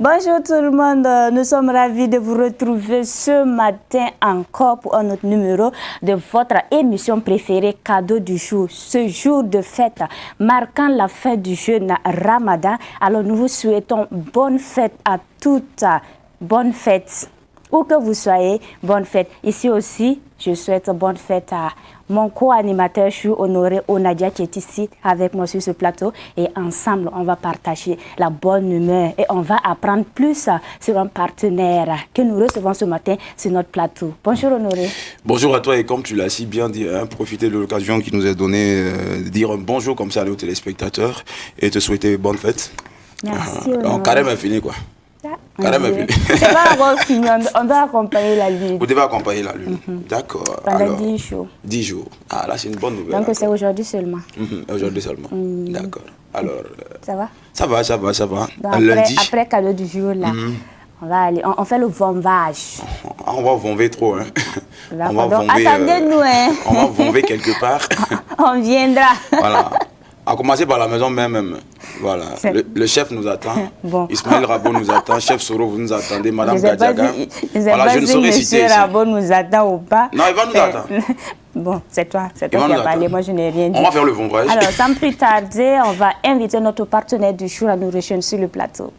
Bonjour tout le monde, nous sommes ravis de vous retrouver ce matin encore pour un autre numéro de votre émission préférée Cadeau du jour. Ce jour de fête marquant la fin du jeûne Ramadan. Alors nous vous souhaitons bonne fête à toutes, bonne fête. Où que vous soyez, bonne fête. Ici aussi, je souhaite bonne fête à mon co-animateur, je suis Honoré Onadia qui est ici avec moi sur ce plateau. Et ensemble, on va partager la bonne humeur et on va apprendre plus sur un partenaire que nous recevons ce matin sur notre plateau. Bonjour Honoré. Bonjour à toi et comme tu l'as si bien dit, profiter de l'occasion qui nous est donnée de dire un bonjour comme ça à nos téléspectateurs et te souhaiter bonne fête. Merci Honoré. On carême est fini quoi. Carême est fini. C'est pas encore fini, on doit accompagner la lune. Vous devez accompagner la lune. D'accord. Pendant alors, 10 jours. 10 jours. Ah là c'est une bonne nouvelle. Donc c'est aujourd'hui seulement. Aujourd'hui seulement. D'accord. Alors. Ça va? Ça va. Donc, lundi. Après cadeau du jour là. On va aller, on fait le vombage. On va vomber trop. Hein. On va vomber, attendez-nous. On va vomber quelque part. On viendra. Voilà. À commencer par la maison même. Voilà. Le chef nous attend. Bon. Ismaël Rabo nous attend. Chef Soro, vous nous attendez. Madame Gadiaga. Voilà, je ne saurais citer. Monsieur Rabo nous attend ou pas. Non, il va nous attendre. Bon, c'est toi qui as parlé. Moi, je n'ai rien dit. On va faire le vombage. Alors, sans plus tarder, on va inviter notre partenaire du jour à nous rejoindre sur le plateau.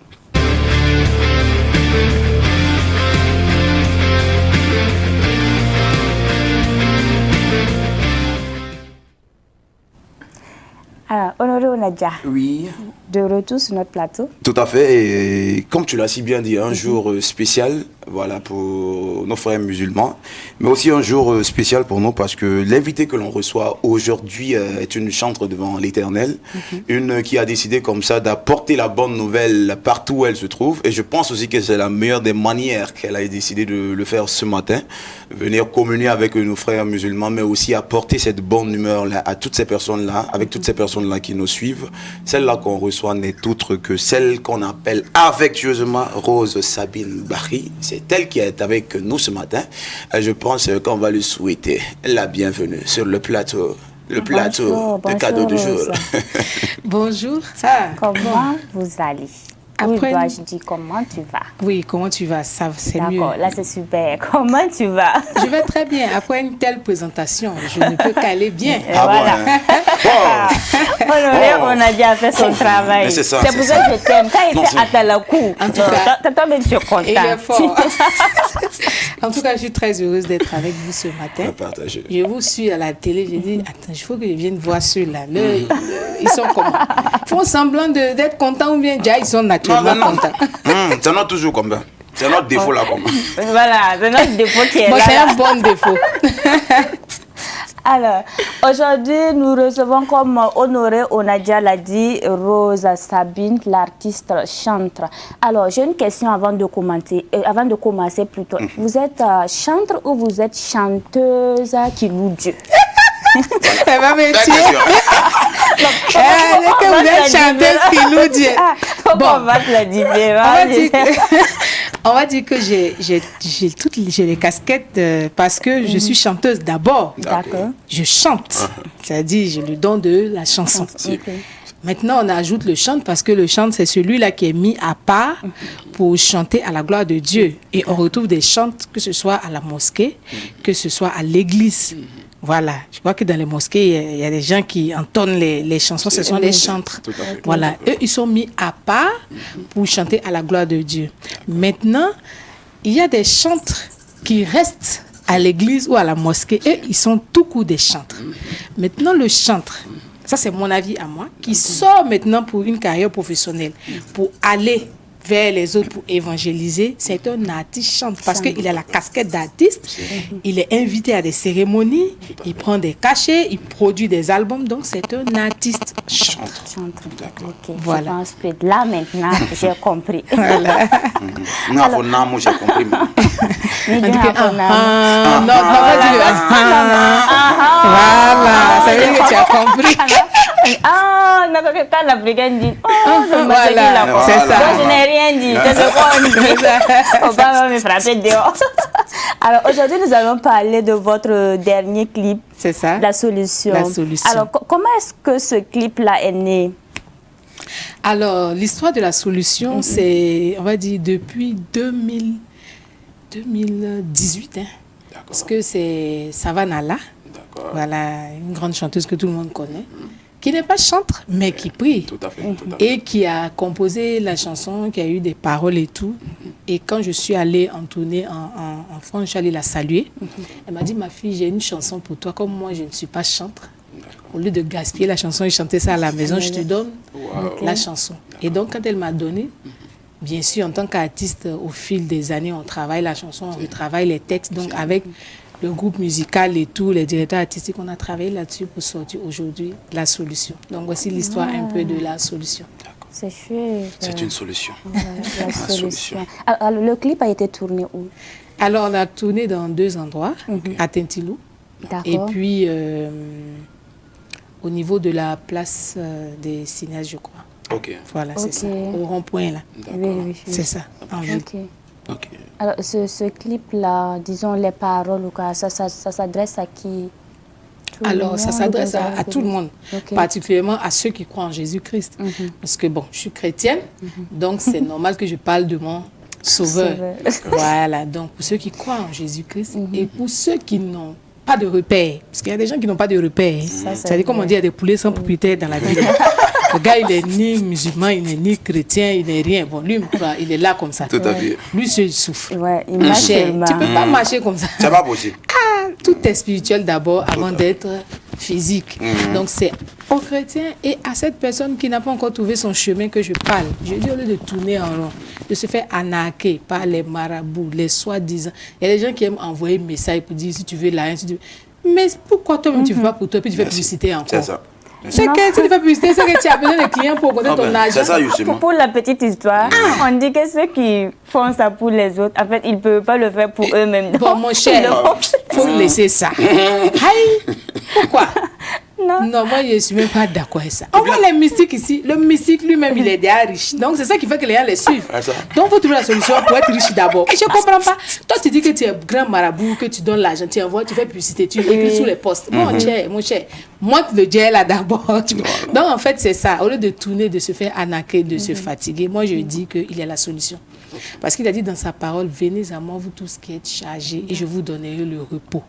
Alors, Honoré Onadia. Oui. De retour sur notre plateau. Tout à fait. Et comme tu l'as si bien dit, un jour spécial, voilà, pour nos frères musulmans, mais aussi un jour spécial pour nous parce que l'invité que l'on reçoit aujourd'hui est une chantre devant l'Éternel, une qui a décidé comme ça d'apporter la bonne nouvelle partout où elle se trouve. Et je pense aussi que c'est la meilleure des manières qu'elle a décidé de le faire ce matin, venir communier avec nos frères musulmans, mais aussi apporter cette bonne humeur-là à toutes ces personnes-là, avec toutes ces personnes-là qui nous suivent. Celle-là qu'on reçoit n'est autre que celle qu'on appelle affectueusement Rose Sabine Barry. C'est elle qui est avec nous ce matin. Et je pense qu'on va lui souhaiter la bienvenue sur le plateau. Le plateau de cadeau du jour. Bonjour. Comment vous allez? Après, oui, dois-je dire comment tu vas? Oui, comment tu vas? Ça, c'est mieux. D'accord, là c'est super. Comment tu vas? Je vais très bien. Après une telle présentation, je ne peux qu'aller bien. Voilà. Honoré, on a déjà fait son travail. C'est pour ça que je t'aime. Quand il fait Atalakou, toi-même tu es content. Il est fort. En tout cas, je suis très heureuse d'être avec vous ce matin. Je vous suis à la télé, j'ai dit, attends, il faut que je vienne voir ceux-là. Ils sont comment? Ils font semblant d'être contents ou bien déjà ils sont naturellement contents. C'est notre toujours comme ça. C'est notre défaut là comme ça. Voilà, c'est notre défaut qui est là. C'est un bon défaut. Alors, aujourd'hui, nous recevons comme Honoré Onadia l'a dit, Rose Sabine, l'artiste chantre. Alors, j'ai une question avant de commencer plutôt. Vous êtes chantre ou vous êtes chanteuse qui loue Dieu? Elle va me tuer. Que vous êtes chanteuse qui loue Dieu. Bon, on va te la différence. On va dire que j'ai les casquettes parce que je suis chanteuse d'abord. D'accord. Je chante, c'est-à-dire j'ai le don de la chanson. Okay. Maintenant, on ajoute le chant parce que le chant, c'est celui-là qui est mis à part pour chanter à la gloire de Dieu. Et on retrouve des chants, que ce soit à la mosquée, que ce soit à l'église. Voilà, je crois que dans les mosquées, il y a des gens qui entonnent les chansons, ce sont les chantres. Voilà, eux, ils sont mis à part pour chanter à la gloire de Dieu. Maintenant, il y a des chantres qui restent à l'église ou à la mosquée. Eux, ils sont tout court des chantres. Maintenant, le chantre, ça c'est mon avis à moi, qui sort maintenant pour une carrière professionnelle, pour aller vers les autres pour évangéliser, c'est un artiste chante parce qu'il a la casquette d'artiste, il est invité à des cérémonies, il prend des cachets, il produit des albums, donc c'est un artiste chanteur. Okay. Voilà. Je pense que là maintenant j'ai compris. Voilà. Non, j'ai compris. Voilà, ça veut dire que tu as compris. Ah, quand l'Africain dit, voilà, c'est ça. Moi, je n'ai rien dit, c'est ce qu'on dit. On va me frapper dehors. Alors, aujourd'hui, nous allons parler de votre dernier clip. C'est ça. La solution. La solution. Alors, comment est-ce que ce clip-là est né? Alors, l'histoire de la solution, c'est, on va dire, depuis 2018. Hein, parce que c'est Savanala, voilà, une grande chanteuse que tout le monde connaît, qui n'est pas chantre, mais qui prie. Tout à fait. Et qui a composé la chanson, qui a eu des paroles et tout. Et quand je suis allée en tournée en France, je suis allée la saluer. Elle m'a dit, ma fille, j'ai une chanson pour toi. Comme moi, je ne suis pas chantre. Au lieu de gaspiller la chanson et chanter ça à la maison, je te donne la chanson. Et donc, quand elle m'a donné, bien sûr, en tant qu'artiste, au fil des années, on travaille la chanson, on retravaille les textes. Donc, avec le groupe musical et tout, les directeurs artistiques, on a travaillé là-dessus pour sortir aujourd'hui la solution. Donc, voici l'histoire un peu de la solution. C'est chouette. C'est une solution. La solution. Alors, le clip a été tourné où? Alors, on a tourné dans 2 endroits, à Tintilou. Et puis, au niveau de la place des cinéastes, je crois. Ok. Voilà, c'est ça. Au rond-point, là. Oui. C'est ça, en ville. Ok. Alors, ce clip-là, disons les paroles ou quoi, ça s'adresse à qui? Alors, ça s'adresse à tout le monde, particulièrement à ceux qui croient en Jésus-Christ. Parce que, bon, je suis chrétienne, donc c'est normal que je parle de mon Sauveur. Voilà, donc pour ceux qui croient en Jésus-Christ et pour ceux qui n'ont pas de repère, parce qu'il y a des gens qui n'ont pas de repère. C'est-à-dire, comme on dit, il y a des poulets sans propriétaire dans la vie. Le gars, il n'est ni musulman, il n'est ni chrétien, il n'est rien. Bon, lui, il est là comme ça. Tout à fait. Lui, il souffre. Ouais, il marche. Tu ne peux pas marcher comme ça. C'est pas possible. Tout est spirituel d'abord avant d'être physique. Donc, c'est aux chrétiens et à cette personne qui n'a pas encore trouvé son chemin que je parle. Je dis, au lieu de tourner en rond, de se faire arnaquer par les marabouts, les soi-disant. Il y a des gens qui aiment envoyer un message pour dire si tu veux la haine, si tu veux... Mais pourquoi toi-même tu ne fais pas pour toi, puis tu fais publicité encore? C'est ça. C'est que si tu fais publicité, c'est que tu as besoin de clients pour augmenter ton argent. C'est ça, justement. Pour la petite histoire, on dit que ceux qui font ça pour les autres, en fait, ils ne peuvent pas le faire pour eux-mêmes. Bon, mon cher, il faut laisser ça. Aïe, pourquoi? Non, moi, je ne suis même pas d'accord avec ça. On voit les mystiques ici. Le mystique lui-même, il est déjà riche. Donc, c'est ça qui fait que les gens les suivent. Donc, il faut trouver la solution pour être riche d'abord. Je ne comprends pas. Toi, tu dis que tu es grand marabout, que tu donnes l'argent, tu envoies, tu fais publicité, tu écris sous les postes. Mon cher, monte le jet là d'abord. Donc, en fait, c'est ça. Au lieu de tourner, de se faire arnaquer, de se fatiguer, moi, je dis qu'il y a la solution. Parce qu'il a dit dans sa parole, venez à moi, vous tous qui êtes chargés, et je vous donnerai le repos.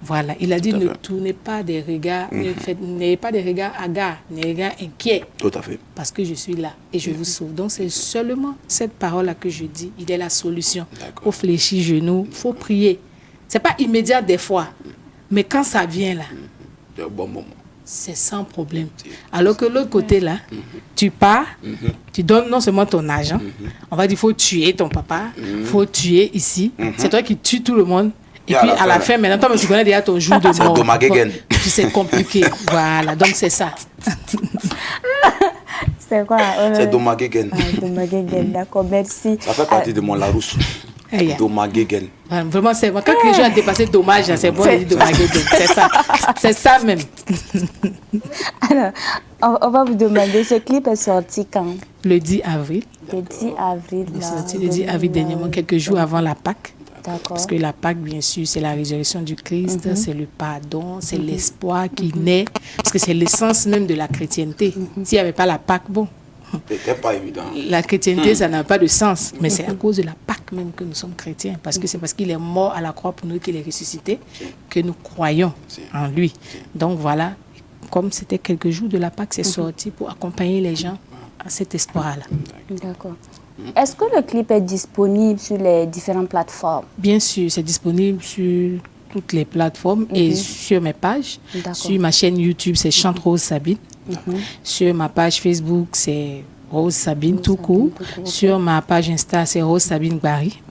Voilà, il a dit ne tournez pas des regards, n'ayez pas des regards hagards, des regards inquiets. Tout à fait. Parce que je suis là et je vous sauve. Donc c'est seulement cette parole-là que je dis, il est la solution. Il faut fléchir genoux, il faut prier. Ce n'est pas immédiat des fois, mais quand ça vient là, bon moment. C'est sans problème. Alors que l'autre côté là, tu pars, tu donnes non seulement ton argent, on va dire il faut tuer ton papa, il faut tuer ici, c'est toi qui tues tout le monde. Et puis à la fin, maintenant, toi, tu connais déjà ton jour de mort. C'est Domagegen. C'est compliqué. Voilà, donc c'est ça. C'est quoi? C'est Domagegen. Domagegen, d'accord, merci. Ça fait partie de mon Larousse. Domagegen. Vraiment, c'est quand les gens ont dépassé dommage, c'est bon de dire Domagegen. C'est ça. C'est ça même. Alors, on va vous demander, ce clip est sorti quand? Le 10 avril. Le 10 avril. Il est sorti le 10 avril dernièrement, quelques jours avant la Pâque. Parce que la Pâque, bien sûr, c'est la résurrection du Christ, c'est le pardon, c'est l'espoir qui naît, parce que c'est l'essence même de la chrétienté. S'il n'y avait pas la Pâque, bon, c'était pas évident. La chrétienté, ça n'a pas de sens, mais c'est à cause de la Pâque même que nous sommes chrétiens, parce que c'est parce qu'il est mort à la croix pour nous qu'il est ressuscité, que nous croyons en lui. Donc voilà, comme c'était quelques jours de la Pâque, c'est sorti pour accompagner les gens à cet espoir-là. D'accord. Est-ce que le clip est disponible sur les différentes plateformes? Bien sûr, c'est disponible sur toutes les plateformes et sur mes pages. Sur ma chaîne YouTube, c'est Chante Rose Sabine. Sur ma page Facebook, c'est Rose Sabine tout court. Sur ma page Insta, c'est Rose Sabine Barry.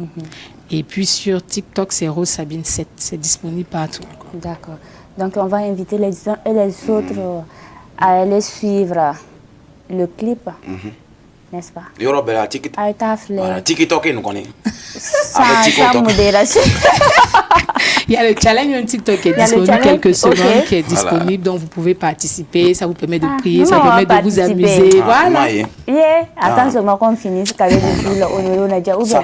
Et puis sur TikTok, c'est Rose Sabine 7. C'est disponible partout. D'accord. Donc on va inviter les uns et les autres à aller suivre le clip. N'est-ce pas? Il y aura belle TikTok. TikTok, nous connaissons. Sans modération. Il y a le challenge TikTok qui est disponible quelques secondes, qui est disponible, donc vous pouvez participer. Ça vous permet de prier, ça vous permet de vous amuser. Voilà. Attends seulement qu'on finisse avec le jour on a déjà ouvert.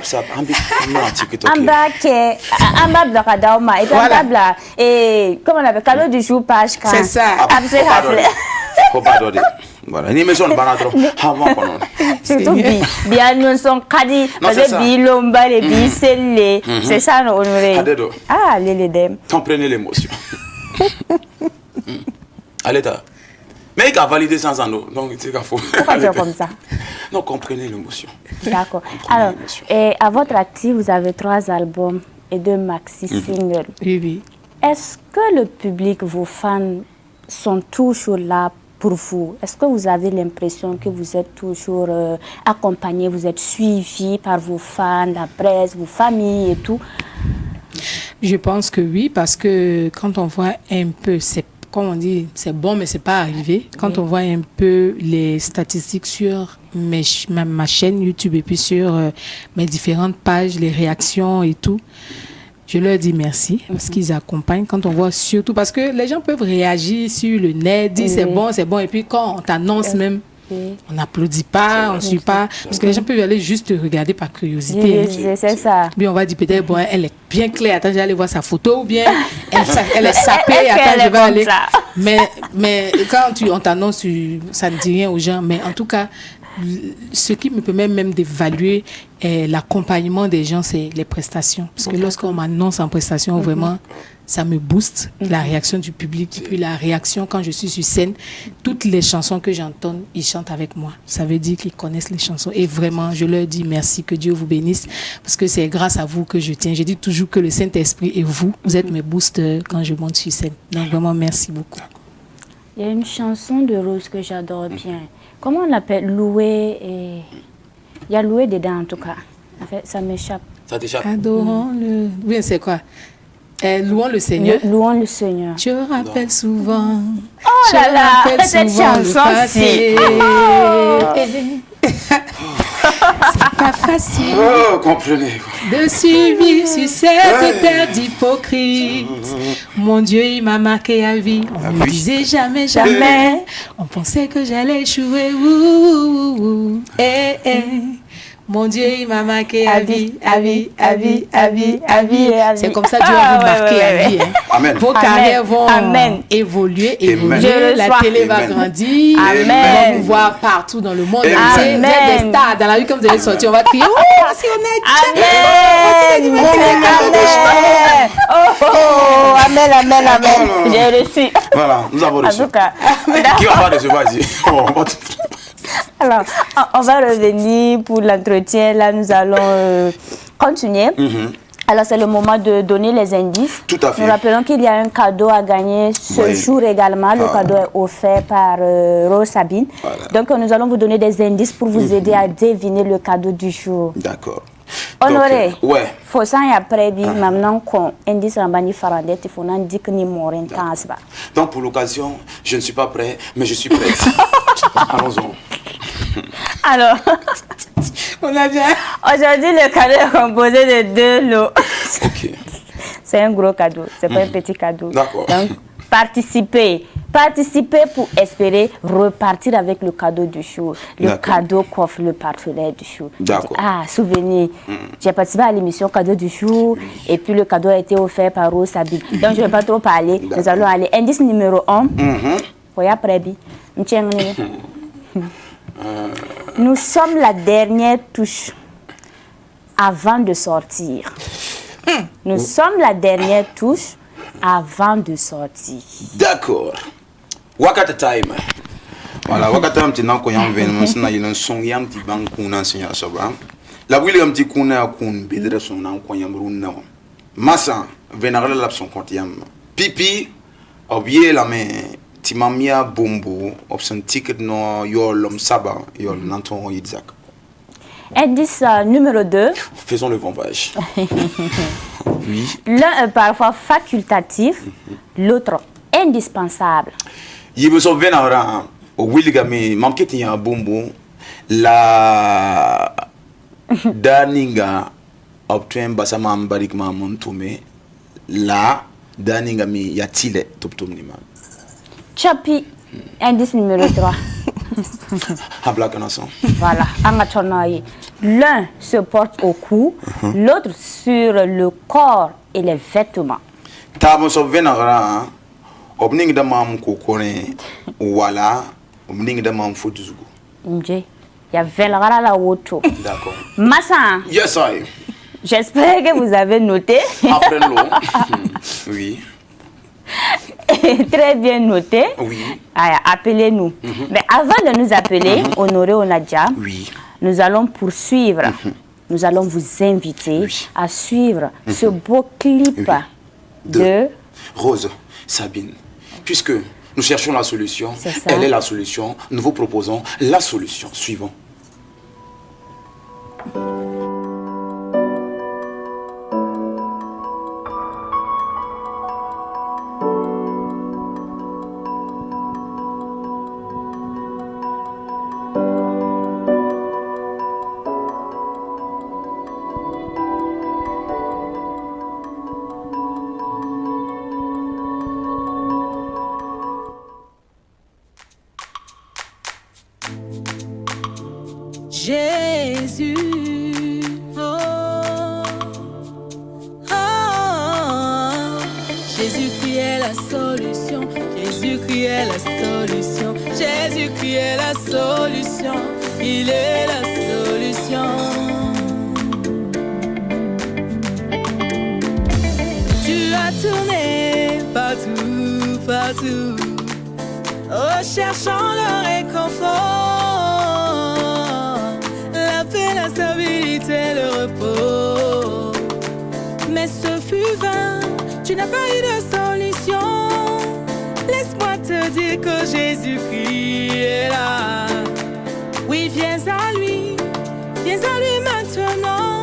Et comment on appelle cadeau du jour page 15. C'est ça. Faut pas donner. Voilà, ni maison banatro. Ah moi quoi non. Surtout bien nous sont kadi parce que bilomba les biselle. C'est ça non honoré. Ah les dem. Comprenez l'émotion. Allez ta. Mais il a validé sans anneau, donc c'est qu'il faut. Pourquoi dire comme ça? Non, comprenez l'émotion. D'accord. Alors, et à votre actif, vous avez 3 albums et 2 maxi singles. Oui. Est-ce que le public, vos fans, sont toujours là pour vous? Est-ce que vous avez l'impression que vous êtes toujours accompagné, vous êtes suivi par vos fans, la presse, vos familles et tout? Je pense que oui, parce que quand on voit un peu, comme on dit, c'est bon, mais c'est pas arrivé. Quand on voit un peu les statistiques sur ma chaîne YouTube et puis sur mes différentes pages, les réactions et tout, je leur dis merci parce qu'ils accompagnent. Quand on voit surtout, parce que les gens peuvent réagir sur le net, dire c'est bon, et puis quand on t'annonce même, on n'applaudit pas, on ne suit pas, parce que les gens peuvent aller juste regarder par curiosité. C'est ça. Puis on va dire peut-être, bon, elle est bien claire, attends, je vais aller voir sa photo, ou bien elle est sapée, attends, je vais aller. Mais quand on t'annonce, ça ne dit rien aux gens. Mais en tout cas, ce qui me permet même d'évaluer l'accompagnement des gens, c'est les prestations. Parce que lorsqu'on m'annonce en prestation, vraiment, ça me booste la réaction du public. Puis la réaction quand je suis sur scène, toutes les chansons que j'entends, ils chantent avec moi. Ça veut dire qu'ils connaissent les chansons. Et vraiment, je leur dis merci, que Dieu vous bénisse. Parce que c'est grâce à vous que je tiens. Je dis toujours que le Saint-Esprit et vous êtes mes boosters quand je monte sur scène. Donc vraiment, merci beaucoup. Il y a une chanson de Rose que j'adore bien. Comment on l'appelle? Loué et... Il y a Loué dedans en tout cas. En fait, ça m'échappe. Ça t'échappe? Adorons le... Oui, c'est quoi? Louons le Seigneur. Louons le Seigneur. Je rappelle souvent. Oh là là, cette chanson-ci. C'est pas facile. Oh, comprenez. De suivre sur cette terre d'hypocrite. Mon Dieu, il m'a marqué à vie. On ne disait jamais, jamais. On pensait que j'allais échouer. Mon Dieu, il m'a marqué à vie, à vie, à vie, à vie, à vie. C'est comme ça que Dieu va vous marquer à vie. Amen. Vos carrières vont évoluer. La télé va grandir. Amen. On va vous voir partout dans le monde. Vous êtes des stars. Dans la rue, comme vous allez sortir, on va crier, oh, si on est. Amen. Amen, amen, amen. J'ai reçu. Voilà, nous avons reçu. En tout cas. Qui va pas recevoir ici? Alors, on va revenir pour l'entretien. Là, nous allons continuer. Alors, c'est le moment de donner les indices. Tout à fait. Nous rappelons qu'il y a un cadeau à gagner ce jour également. Le cadeau est offert par Rose Sabine. Voilà. Donc, nous allons vous donner des indices pour vous aider à deviner le cadeau du jour. D'accord. Honoré, ouais. Faut ça y après, maintenant qu'on indice en bani farandette, il faut n'en dire que ni morin temps. Donc, pour l'occasion, je ne suis pas prêt, mais je suis prêt. Allons-y. Alors, on a bien. Aujourd'hui, le cadeau est composé de 2 lots. Ok. C'est un gros cadeau, c'est pas un petit cadeau. D'accord. Donc, participez pour espérer repartir avec le cadeau du jour. Le cadeau qu'offre le partenaire du jour. D'accord. Ah, souvenir. J'ai participé à l'émission cadeau du jour et puis le cadeau a été offert par Rose Sabine. Donc, je ne vais pas trop parler. Nous allons aller. Indice numéro 1. Voyez après, nous sommes la dernière touche avant de sortir. Nous sommes la dernière touche avant de sortir. D'accord. Wakata time. Voilà, wakata mtina ko yam ven sna yino son yam ti ban kuna senya soba. La William ti kuna kun bedre son nan ko yam runna. Massa venara la son compte yam. Pipi obie la main Timamia Bombo, option ticket no yolom saba, yol nanton yidzak. Indice numéro 2. Faisons le pompage. Oui. L'un est parfois facultatif, l'autre indispensable. Yibuso venara, o wilgami, mamketi ya Bombo, la daninga obtuen basama mbarikma montume, la daninga mi yatile toptum nima. Chapi, indice numéro 3. Voilà, l'un se porte au cou, l'autre sur le corps et les vêtements. Tamo so venara, obning da mam ko kone wala Il y a Velrara la Woto. D'accord. Massa. Yes, I. J'espère que vous avez noté. Apprenons. Oui. Très bien noté. Oui. Appelez-nous. Mais avant de nous appeler, Honoré Onadia, Oui. nous allons poursuivre. Nous allons vous inviter à suivre ce beau clip de Rose Sabine. Puisque nous cherchons la solution, elle est la solution, nous vous proposons la solution. Suivons. Jésus, Jésus-Christ est la solution, Jésus-Christ est la solution, Jésus-Christ est la solution, il est la solution. Tu as tourné partout, partout, oh, cherchant le réconfort, la paix, la stabilité, le repos. Mais ce fut vain, tu n'as pas eu de solution. Laisse-moi te dire que Jésus-Christ est là. Oui, viens à lui maintenant.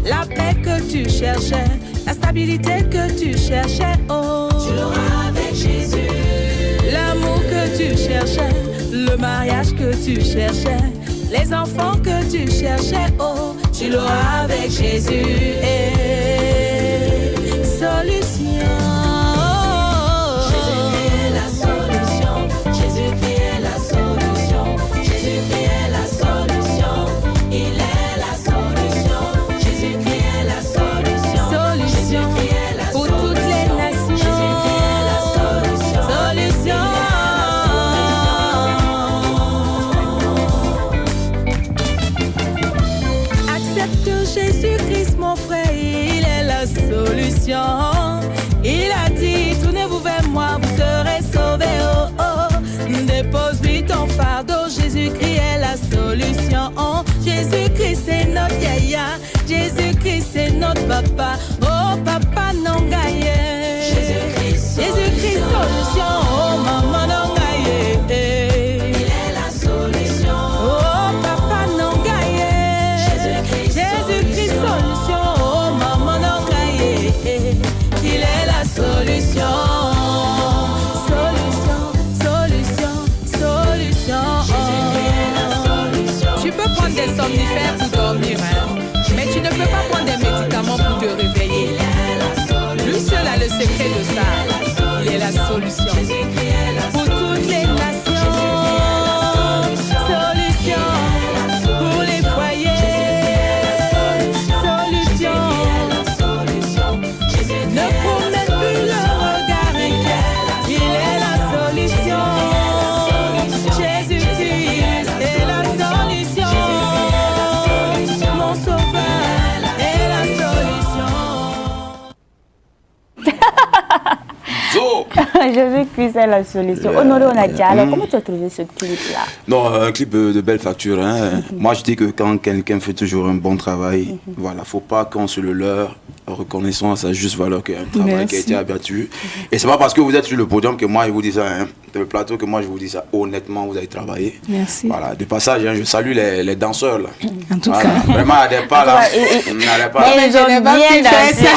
La paix que tu cherchais, la stabilité que tu cherchais, oh, tu l'auras avec Jésus. L'amour que tu cherchais, le mariage que tu cherchais, les enfants que tu cherchais, oh, tu l'auras avec Jésus. Solution. Jésus-Christ est la solution. Jésus-Christ est la solution. Jésus-Christ est la solution. Il est il a dit, tournez-vous vers moi, vous serez sauvés, oh oh. Dépose-lui ton fardeau, Jésus-Christ est la solution, oh. Jésus-Christ c'est notre yaya, Jésus-Christ c'est notre papa, oh papa non gaillé. Jésus-Christ solution, oh maman non gaillé. Il est la solution, oh papa non gaillé. Jésus-Christ solution, oh maman non gaillé. Il est la solution. Solution. Jésus-Christ est la solution. Tu peux prendre des somnifères pour dormir, hein? Mais tu ne peux pas prendre des médicaments pour te réveiller. Lui seul a le secret de ça. Il est la solution pour toutes les nations. Solution pour les foyers. Solution. Ne promets plus le regard inquiet. Il est la solution. Jésus-Christ est la solution. Honoré Onadia, alors comment tu as trouvé ce clip-là? Non, un clip de belle facture. Hein. Moi, je dis que quand quelqu'un fait toujours un bon travail, voilà, faut pas qu'on se le leurre. Reconnaissons à sa juste valeur qu'il y a un travail qui a été abattu. Et c'est pas parce que vous êtes sur le podium que moi je vous dis ça, hein. Sur le plateau que moi je vous dis ça. Honnêtement, vous avez travaillé. Merci. Voilà, de passage, hein, je salue les danseurs là. En tout Voilà. cas. Vraiment, il n'y a des pas là. Il n'y a pas là. Ils ont bien dansé.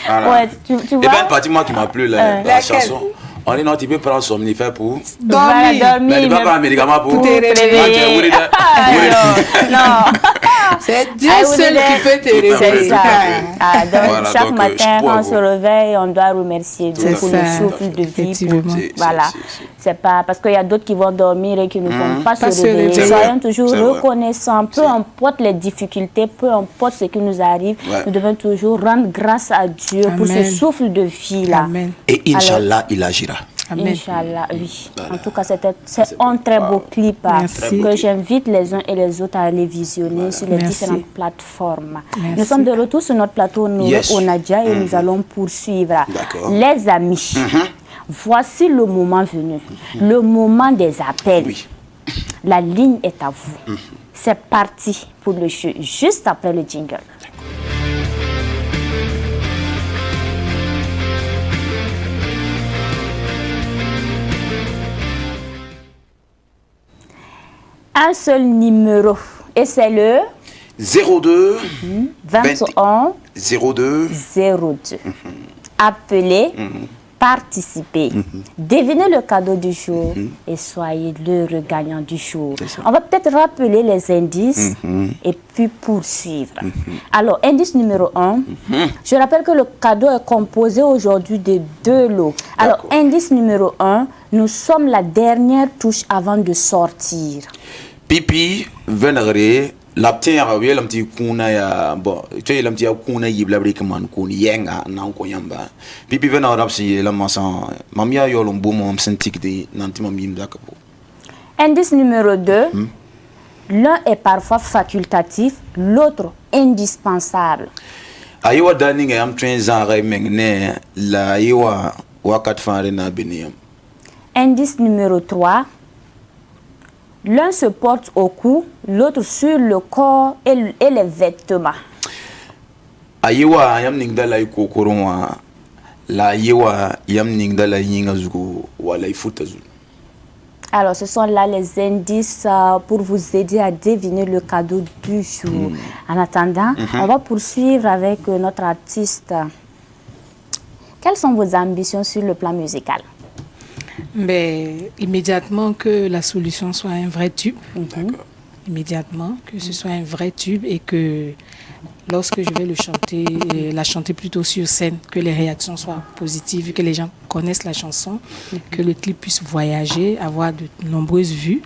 Voilà. Ouais, tu Et vois? bien, une partie moi qui m'a plu la chanson. On dit non, tu peux prendre somnifère pour Voilà, dormir. mais tu peux prendre un médicament pour te réveiller. Non. C'est Dieu Ah, seul qui peut te C'est réveiller. ça. Ah, donc, Voilà, chaque donc, matin, je quand on pourrais se réveille, on doit remercier Dieu C'est pour ça. le souffle de vie. Effectivement. Voilà. C'est pas parce qu'il y a d'autres qui vont dormir et qui ne vont pas se réveiller. C'est Soyons vrai. toujours C'est vrai. reconnaissants, peu importe les difficultés, peu importe ce qui nous arrive, nous devons toujours rendre grâce à Dieu pour ce Amen. souffle de vie-là. Amen. Et Inch'Allah, il agira. Amen. Inch'Allah, oui. Voilà. En tout cas, c'est un très beau clip Merci. que j'invite les uns et les autres à aller visionner sur les Merci. différentes plateformes. Merci. Nous sommes de retour sur notre plateau Yes. Onadia et nous allons poursuivre. D'accord. Les amis, voici le moment venu, le moment des appels. Oui. La ligne est à vous. C'est parti pour le jeu, juste après le jingle. Un seul numéro et c'est le 02 21 02 02. Appelez, participez, devinez le cadeau du jour et soyez le gagnant du jour. On va peut-être rappeler les indices et puis poursuivre. Alors, indice numéro 1, je rappelle que le cadeau est composé aujourd'hui de 2 lots. Alors, D'accord. indice numéro 1, nous sommes la dernière touche avant de sortir. Pipi venere la tiara oui la petit kuna ya bon tu sais la petit kuna yibla brikman kun yenga na ko yamba pipi venere rapsi la masan mamia yo lo mbo mom sentik de nanti mamim dakabo. Indice numéro 2, l'un est parfois facultatif, l'autre indispensable. Ayiwa dani nga am train zare mengne la ayiwa wakat fare na beniam. Indice numéro 3, l'un se porte au cou, l'autre sur le corps et les vêtements. Ayiwa yam ningda la kokoronwa la ayiwa yam ningda la yinga zugo wala ifuta zugo. Alors, ce sont là les indices pour vous aider à deviner le cadeau du jour. En attendant, on va poursuivre avec notre artiste. Quelles sont vos ambitions sur le plan musical? Mais immédiatement que la solution soit un vrai tube. D'accord. Immédiatement que ce soit un vrai tube et que lorsque je vais le chanter, la chanter plutôt sur scène, que les réactions soient positives, que les gens connaissent la chanson, que le clip puisse voyager, avoir de nombreuses vues.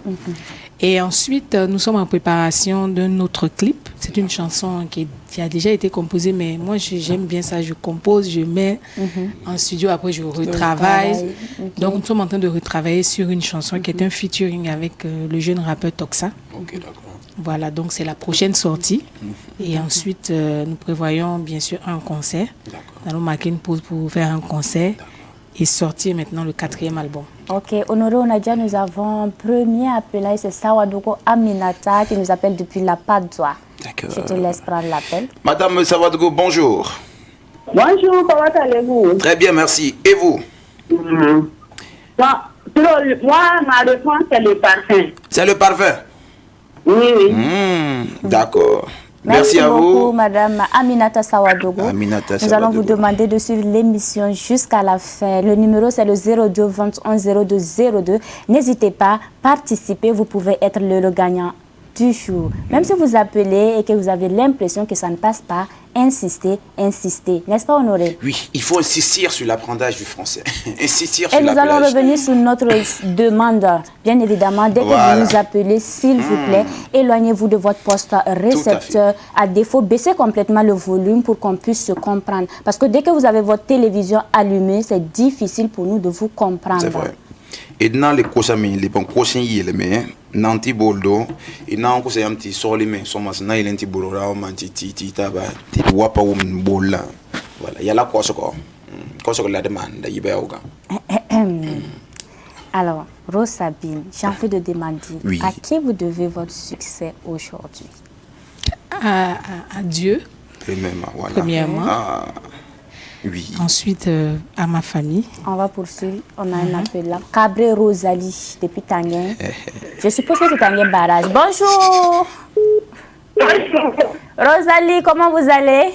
Et ensuite, nous sommes en préparation d'un autre clip. C'est une chanson qui a déjà été composée, mais moi j'aime bien ça. Je compose, je mets en studio, après je retravaille. Donc nous sommes en train de retravailler sur une chanson qui est un featuring avec le jeune rappeur Toxa. OK, d'accord. Voilà, donc c'est la prochaine sortie. Et ensuite, nous prévoyons bien sûr un concert. Nous allons marquer une pause pour faire un concert et sortir maintenant le 4e album. Ok, Honoré Onadia, nous avons un premier appelant, c'est Sawadogo Aminata qui nous appelle depuis la Padoua. D'accord. Je te laisse prendre l'appel. Madame Sawadogo, bonjour. Bonjour, comment allez-vous? Très bien, merci. Et vous? Moi, ma réponse, c'est le parfum. C'est le parfum. Oui, oui. D'accord. Merci à beaucoup, vous. Madame Aminata Sawadogo. Aminata Nous allons vous Sawadogo. demander de suivre l'émission jusqu'à la fin. Le numéro, c'est le 02 21 02 02. N'hésitez pas, participez. Vous pouvez être le gagnant du jour. Même si vous appelez et que vous avez l'impression que ça ne passe pas, insistez, insistez. N'est-ce pas, Honoré? Oui, il faut insister sur l'apprentissage du français. Insister Et sur nous allons l'apprentissage. revenir sur notre demande. Bien évidemment, dès que Voilà. vous nous appelez, s'il vous plaît, éloignez-vous de votre poste récepteur. À défaut, baissez complètement le volume pour qu'on puisse se comprendre. Parce que dès que vous avez votre télévision allumée, c'est difficile pour nous de vous comprendre. C'est vrai. Et dans les cosamis, les bons cosin mais nanti boldo, et nan ko sayam ti soli mais somas na ilenti bolora o manti ti taba ti wapa bolla. Voilà, il y a la quoi quoi. Cosa con la demanda, Alors, Rose Sabine, j'ai envie de demander, Oui. à qui vous devez votre succès aujourd'hui? À Dieu, Et même, voilà. premièrement. Ah, oui. Ensuite, à ma famille. On va poursuivre. On a un appel là. Cabré Rosalie, depuis Tanguin. Je suppose que c'est Tanguin Barrage. Bonjour. Rosalie, comment vous allez?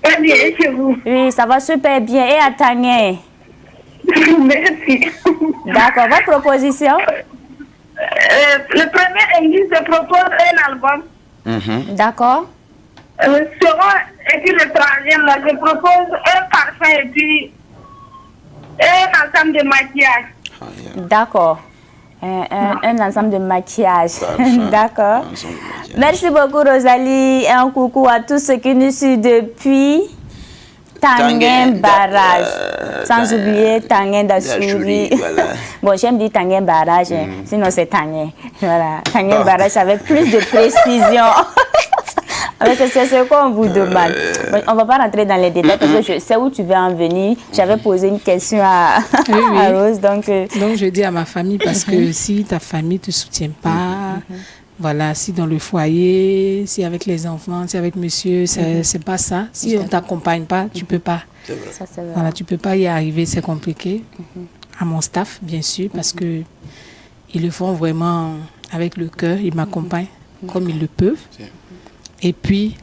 Très bien, chez vous. Oui, ça va super bien. Et à Tanguin? Merci. D'accord. Votre proposition? Le premier église se propose un album. D'accord. Et puis le troisième, là, je propose un parfum et puis un ensemble de maquillage. D'accord. Un ensemble de maquillage. Parfum. D'accord. Un ensemble de maquillage. Merci beaucoup, Rosalie. Et un coucou à tous ceux qui nous suivent depuis Tanguin Barrage. Sans oublier Tanguin Dassouri. Voilà. Bon, j'aime dire Tanguin Barrage, sinon c'est Tanguin. Voilà. Tanguin Barrage avec plus de précision. C'est ce qu'on vous demande. Bon, on ne va pas rentrer dans les détails parce que je sais où tu veux en venir. J'avais posé une question à, Oui. à Rose. Donc, Donc, je dis à ma famille, parce que si ta famille ne te soutient pas, voilà, si dans le foyer, si avec les enfants, si avec monsieur, c'est pas ça. Si on ne t'accompagne pas, tu peux pas. ça, c'est vrai. Voilà, tu peux pas y arriver, c'est compliqué. À mon staff, bien sûr, parce que ils le font vraiment avec le cœur, ils m'accompagnent comme ils le peuvent. Et puis,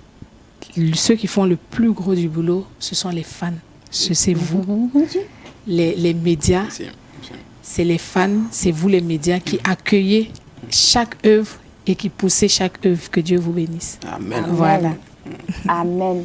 ceux qui font le plus gros du boulot, ce sont les fans. C'est vous, les médias. C'est les fans, c'est vous les médias qui accueillez chaque œuvre et qui poussez chaque œuvre. Que Dieu vous bénisse. Amen. Voilà. Amen.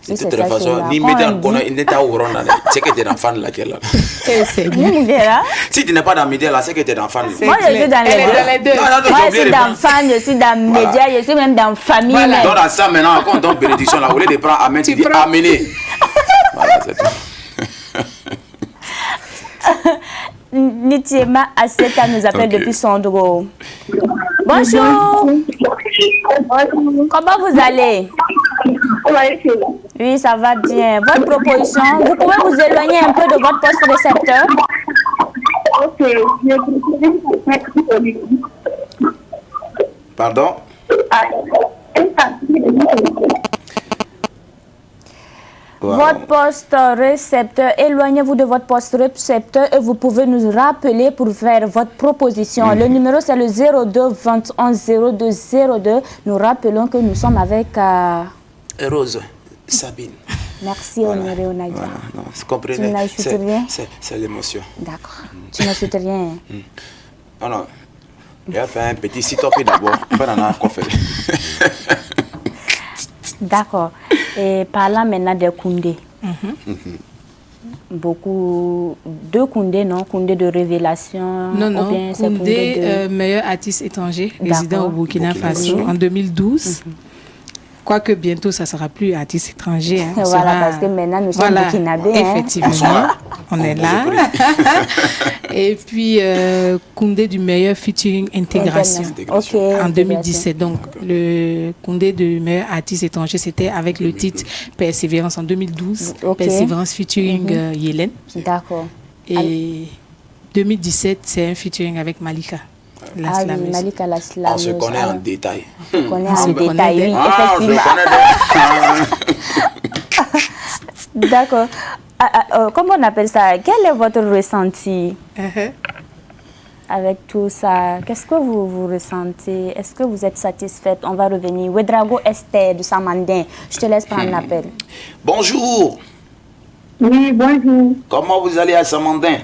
De Si toute c'est ça, façon, c'est ni là. médias, On dit. il n'est pas au rond là. C'est que tu es dans fan là. Et c'est bien. Vous verrez. Si tu n'es pas dans médias là, c'est que tu es dans fan. Moi, je suis dans les Elle est dans les deux. deux. Non, non, Moi, j'ai je oublié suis de dans prendre. fan, je suis dans médias, je suis même dans famille. Voilà. même. Donc dans ça maintenant, quand on donne bénédiction là, au lieu de prendre Amen, tu dis prends. amener. Voilà, c'est tout. Nitiema Aseta nous appelle Ok. depuis Sondro. Bonjour. Comment vous allez? Oui, ça va bien. Votre proposition, vous pouvez vous éloigner un peu de votre poste récepteur? Pardon? Wow. Votre poste récepteur, éloignez-vous de votre poste récepteur et vous pouvez nous rappeler pour faire votre proposition. Le numéro, c'est le 02 21 02 02. Nous rappelons que nous sommes avec... Rose, Sabine. Merci, Honoré Onadia. Voilà, non, vous comprenez. Tu n'ajoutes rien? C'est l'émotion. D'accord. Tu n'ajoutes rien. Non, non. Il a fait un petit sit-up d'abord. Pas dans la conférence. D'accord. Et parlant maintenant des Koundé. Beaucoup de Koundé, non? Koundé de révélation. Non, ou non, bien c'est Koundé, meilleur artiste étranger, résident au Burkina Faso en 2012. Quoique bientôt, ça ne sera plus artiste étranger. Hein. Voilà, parce que maintenant, nous sommes burkinabés. Effectivement, on est là. Et puis, Koundé du meilleur featuring intégration. Ok. En 2017. Donc, le Koundé du meilleur artiste étranger, c'était avec le titre Persévérance en 2012. Ok. Persévérance featuring Yélène. D'accord. Et 2017, c'est un featuring avec Malika. La Ah oui, slameuse. Malika la slameuse. On se connaît en Alors, détail. on connaît On en se connaît détail, oui, Ah, on se effectivement. connaît. D'accord. Comment on appelle ça? Quel est votre ressenti avec tout ça? Qu'est-ce que vous ressentez? Est-ce que vous êtes satisfaite? On va revenir. Ouedraogo Esther de Samandin. Je te laisse prendre l'appel. Bonjour. Oui, bonjour. Comment vous allez à Samandin?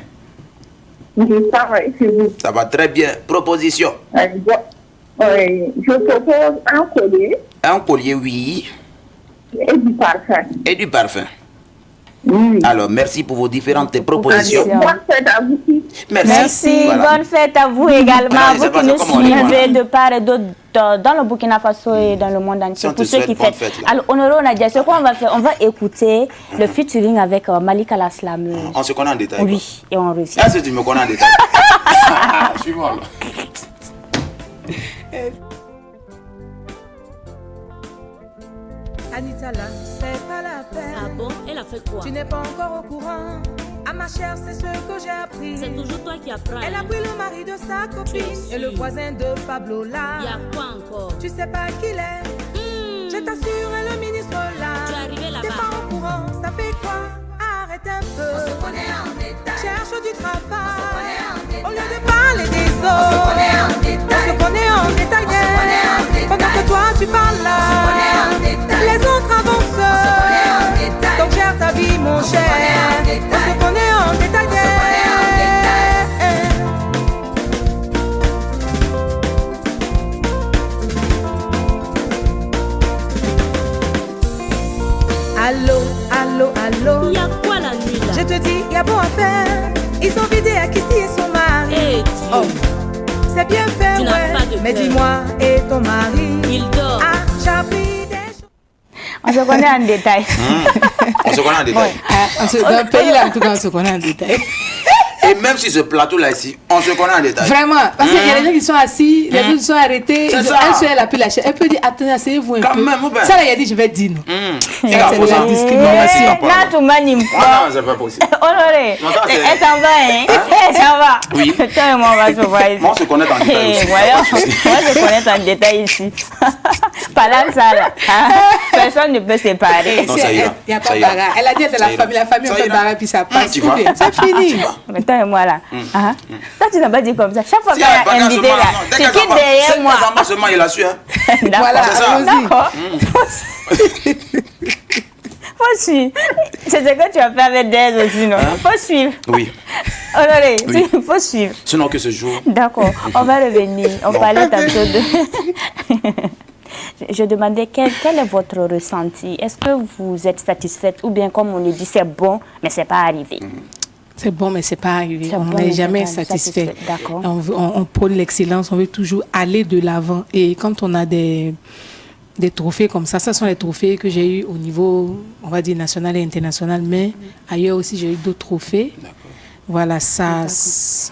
Ça va, c'est vous. Ça va très bien. Proposition. Je propose un collier Un collier, oui. et du parfum. Et du parfum. Oui. Alors, merci pour vos différentes propositions. Bonne fête à vous tous. Merci. Voilà. Bonne fête à vous également. Voilà, Vous c'est pas qui ça, nous comment on dit, suivez voilà. de part et d'autre dans le Burkina Faso et dans le monde entier. on te Pour ceux souhaite qui bonne fêtent. fête, là. Alors, Honoré Onadia, ce qu'on va faire, on va écouter le featuring avec Malika la slameuse. On se connaît en détail. Oui, et on revient. Est-ce que tu me connais en détail? Suis-moi là. Anita là, c'est pas la peine. Ah bon? Elle a fait quoi? Tu n'es pas encore au courant. À ma chère, c'est ce que j'ai appris. C'est toujours toi qui apprends. Elle a pris le mari de sa copine et le voisin de Pablo là. Y'a quoi encore? Tu sais pas qui il est. Je t'assure, et le ministre là. Tu es arrivé là-bas. T'es pas au courant, ça fait quoi? Arrête un peu. On se connaît en détail. Cherche du travail. On se connaît en détail. Au lieu de parler des autres. On se connaît en détail. On se connaît en détail. On se connaît en détail. Pendant que toi tu parles là. On se connaît en détail. Les autres avancent. On se connaît en détail. Donc gère ta vie mon On se cher. connaît en détail. On se connaît en détail. On se connaît en détail. Allô, allô, allô. Y'a quoi la nuit là? Je te dis, y a bon à faire. Ils ont vidé Akissi et son mari. Hey, Dieu. Oh, c'est bien fait, Tu n'as ouais. pas de Mais cœur. dis-moi, et ton mari? Il dort. Ah, j'ai appris des choses. On se connaît en détail. On se connaît en détail. Dans le pays, là, en tout cas, on se connaît en détail. Et même si ce plateau-là ici, on se connaît en détail. Vraiment. Parce qu'il y a des gens qui sont assis, les autres sont arrêtés. C'est Ils ont ça. un seul, elle a pris la chaise. Elle peut dire, attendez, asseyez-vous un Quand peu. même, ou bien? Ça, là, il a dit, je vais dire non. C'est C'est pas de pour ça. la discrimination. Là, tout le monde y me Ah non, c'est pas possible. Honoré, Non, ça, c'est- elle s'en va, hein? Elle s'en va. Oui. Toi et moi, on va se voir ici. Moi, on se connaît en détail aussi. Voilà, moi, je connais en détail ici. Parlant de ça, là, hein, personne ne peut séparer. Non, ça ira. Il n'y a Ça pas de ira. bagarre. Elle a dit, elle est Ça la ira. famille. La famille, on Ça fait ira. bagarre, puis ça passe. Tu vois. C'est fini. Mais toi et moi, là, hein? Toi, tu n'as pas dit comme ça. Chaque fois Si qu'il y elle a pas un invité, seulement, là, non, dès tu qu'elle quittes s'en va, derrière c'est moi. qu'elle s'en va seulement, il a su, hein. D'accord. Voilà, C'est ça. allons-y. D'accord. Faut suivre. C'est ce que tu as fait avec Dez aussi, non? Faut suivre. Oui. Honoré, Oui. il faut suivre. Sinon que ce jour. D'accord, on va revenir. On Bon. parlait tantôt de... Je demandais quel est votre ressenti. Est-ce que vous êtes satisfaite ou bien comme on le dit, c'est bon, mais c'est pas arrivé. C'est bon, mais c'est pas arrivé. C'est On bon, mais n'est c'est jamais pas satisfait. satisfait. D'accord. On prône l'excellence, on veut toujours aller de l'avant. Et quand on a des trophées comme ça sont les trophées que j'ai eu au niveau, on va dire, national et international, mais ailleurs aussi, j'ai eu d'autres trophées. Voilà, ça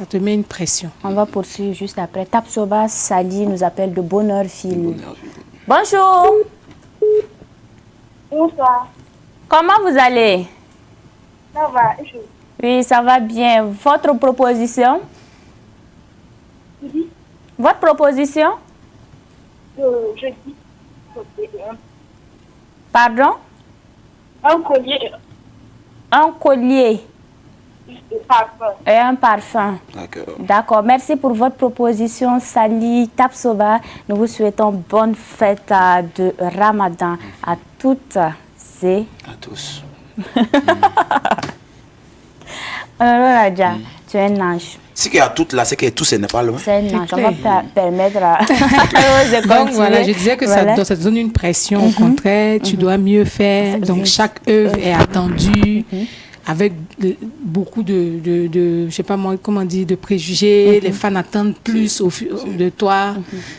te met une pression. On va poursuivre juste après. Tapsoba Sali nous appelle de Bonheurville. Bonjour. Bonsoir. Comment vous allez? Ça va, je... Oui, ça va bien. Votre proposition? Oui. Votre proposition? Je dis Pardon? un collier Un collier de parfum. et un parfum. D'accord. D'accord. Merci pour votre proposition, Sali Tapsoba. Nous vous souhaitons bonne fête de Ramadan à toutes et... À tous. Alors, Raja, tu es un ange. Ce qu'il y a toutes là, c'est que tout ce n'est pas loin. C'est un ange. On clair. va permettre à Rose de Donc continuer. voilà, je disais que Voilà. ça te donne une pression. Au contraire, tu dois mieux faire. Donc chaque œuvre est attendue avec beaucoup de je sais pas moi, comment dire, de préjugés. Les fans attendent plus de toi.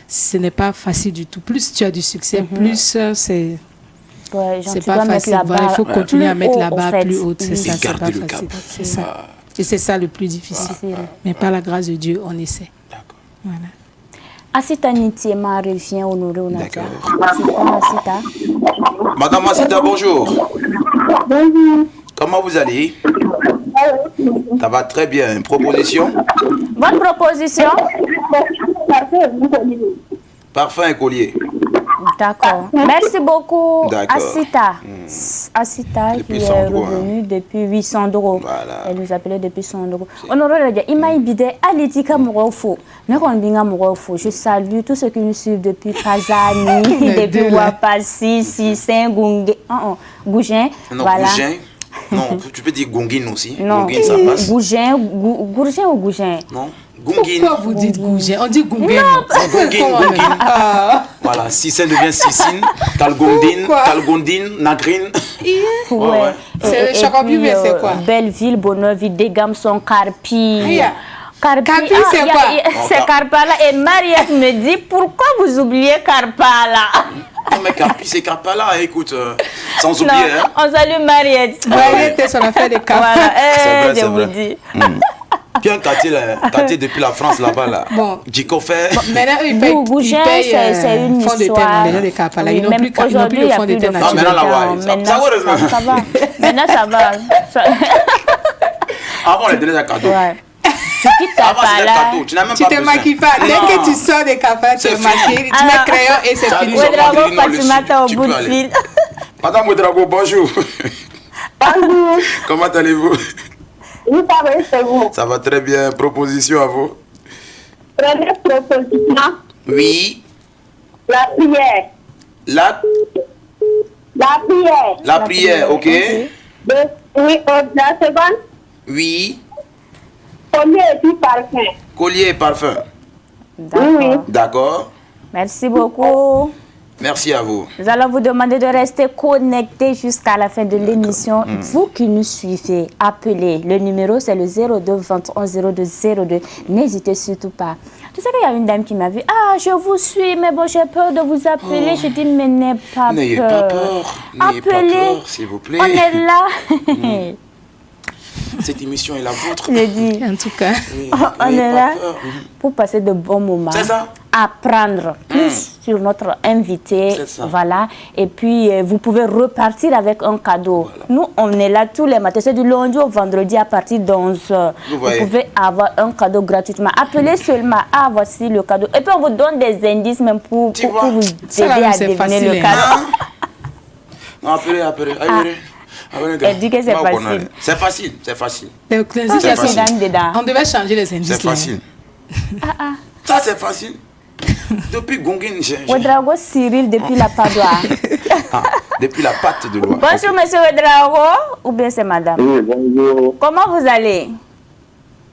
Ce n'est pas facile du tout. Plus tu as du succès, plus c'est Ouais, genre, c'est tu pas dois mettre facile. la Voilà, il faut barre continuer plus à mettre la haut, barre au fait. plus haute. C'est Oui. ça, Et c'est garder pas le facile. cap. C'est ça. Et c'est ça le plus difficile. Mais par la grâce de Dieu, on essaie. D'accord. Voilà. Asita Nitiema revient honorer au Nadia. D'accord. Asita. Madame Asita, bonjour. Bonjour. Comment vous allez? Ça va très bien. Proposition? Votre proposition? Parfum et collier. D'accord. Merci beaucoup, D'accord. Asita. Asita Depuis qui est 100 euros, revenue depuis 800 euros. Voilà. Elle nous appelait depuis 100 euros. Honoré Radia, il m'a invité à l'étika Mourofo. Je salue tous ceux qui nous suivent depuis Kazani, depuis Wapassi, Sissin, Gougin. Non, Voilà. Gougin. Non, tu peux dire Gongin aussi. Non, Gongin, ça passe. Gougin, Gougin ou Gougin? Non, Gongin. Pourquoi vous dites Gougin? On dit Gougin. Gongin, Gongin. Voilà, Sissin devient Sissine, Talgondine, Pourquoi? Talgondine, Nagrine. Ouais. C'est Chacabu, mais c'est quoi? Belleville, Bonneuville, des gammes sont Carpi. Aïe. Carpi, Carpi, c'est y a- quoi? C'est Carpala. Et Mariette me dit, pourquoi vous oubliez Carpala? Non, mais Carpi, c'est Carpala, écoute, sans Non, oublier, hein. on salue Mariette. Ouais, elle était sur l'affaire des cas. Voilà, C'est vrai, je c'est vous vrai. dis. Puis un quartier, là, quartier depuis la France là-bas, là. Bon. Djico fait. Maintenant, ils payent, Gougin, c'est une fond de histoire. terre, les gens de Kampala. Oui, Ils n'ont même plus, ils n'ont plus aujourd'hui, de il y a fond de plus terre de naturel. maintenant, là, ouais. Maintenant, Ça va. Maintenant, ça va. Avant, on les donnait un cadeau. Ouais. Tu quittes Avant, c'était un Kampala. cadeau. Tu n'as même Tu pas te besoin. maquilles pas. Dès Non. que tu sors de Kampala, tu C'est te fini. maquilles, tu Alors, mets crayon et c'est ça fini. nous a- Ouedraogo, Madrid, non, le Fatimata au sud, tu bout peux de aller. fil. Madame Ouedraogo, bonjour. Bonjour. Comment allez-vous? Vous savez, c'est vous. Ça va très bien. Proposition à vous. Première proposition, Oui. la prière. La La prière. prière, ok. Oui, la seconde, Oui. collier et puis parfum. Collier et parfum. D'accord. D'accord. Merci beaucoup. Merci à vous. Nous allons vous demander de rester connectés jusqu'à la fin de l'émission. Vous qui nous suivez, appelez. Le numéro, c'est le 02 21 02 02. N'hésitez surtout pas. Tu sais qu'il y a une dame qui m'a vu. Ah, je vous suis, mais bon, j'ai peur de vous appeler. Je dis, mais n'ayez pas N'ayez peur. pas peur. N'ayez pas Appelez. peur, s'il vous plaît. On est là. Cette émission est la vôtre. Je dis, En tout cas, Oui, on n'ayez est pas là peur. pour passer de bons moments. C'est ça. Apprendre plus sur notre invité. C'est ça. Voilà. Et puis, vous pouvez repartir avec un cadeau. Nous, on est là tous les matins. C'est du lundi au vendredi à partir de 11h. Vous Vous voyez. pouvez avoir un cadeau gratuitement. Appelez seulement. Ah, voici le cadeau. Et puis, on vous donne des indices même pour Tu vois. vous Ça, aider là, à c'est deviner facile, le hein. cadeau. Non, appelez. Elle dit que c'est facile. C'est facile, c'est facile. les Il y a indices, facile. ces dames dedans. on devait changer les indices. C'est là. facile. Ça, c'est facile. Depuis Gongin, Ouedraogo Cyril depuis la Padoa. depuis la patte de loi. Bonjour, monsieur Ouedraogo. Ou bien c'est madame? Oui, bonjour. Comment vous allez?